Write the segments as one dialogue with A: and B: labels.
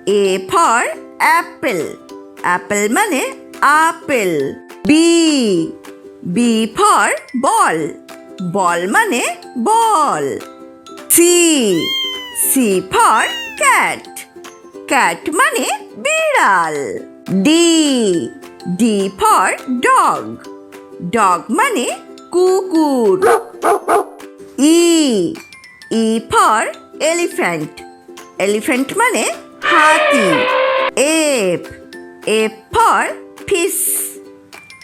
A: A for apple. Apple মানে apple. B. B for ball. Ball মানে বল। C. C for cat. Cat মানে বিড়াল। D. D for dog. Dog মানে কুকুর। E. E for elephant. Elephant মানে হাতি। F. F for fish.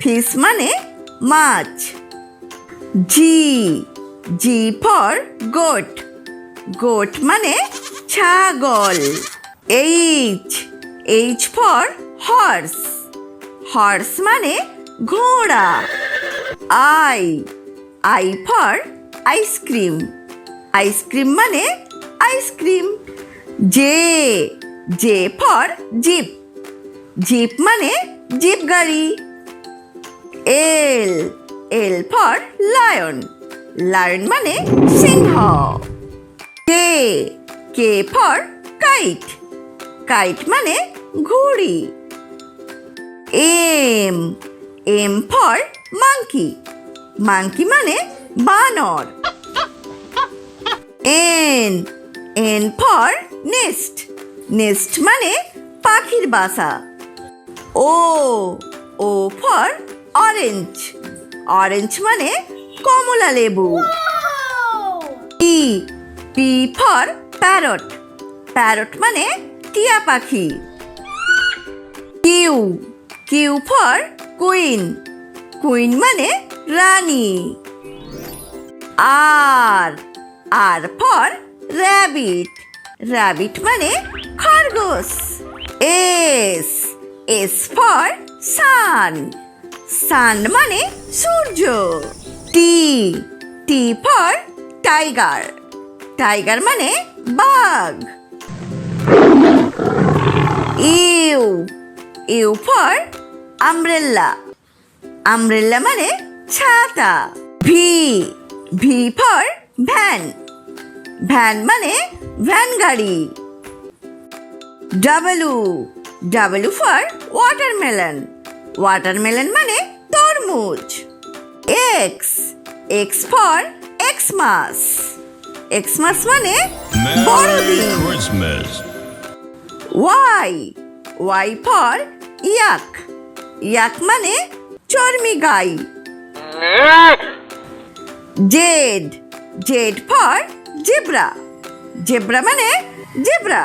A: Fish মানে মাছ। G. G for goat. Goat মানে ছাগল। H. H for horse. Horse মানে ঘোড়া। I. I for ice cream. Ice cream মানে ice cream. J. J for jeep. Jeep মানে zip গাড়ি। L. L for lion. Lion মানে সিংহ। K. K for kite. Kite মানে ঘুড়ি। M. M for monkey. Monkey মানে বানর। N. N for nest. Nest মানে পাখির বাসা। O. O for orange. Orange মানে কমলা লেবু। P. P for parrot. Parrot মানে টিয়া পাখি। Q. Q for queen. Queen মানে রানী। R. R for rabbit. Rabbit মানে খরগোশ। S. S for sun. Sun মানে সূর্য। T. T for tiger. Tiger মানে বাঘ। U. U for umbrella. Umbrella মানে ছাতা। V. V for van. Van মানে ভ্যান গাড়ি। W. W for watermelon. Watermelon মানে তরমুজ। X. X for Xmas. Xmas মানে বড়দিন। Y. Y for yak. Yak মানে চর্মি গাই। Z. Z for zebra. Zebra মানে জেব্রা।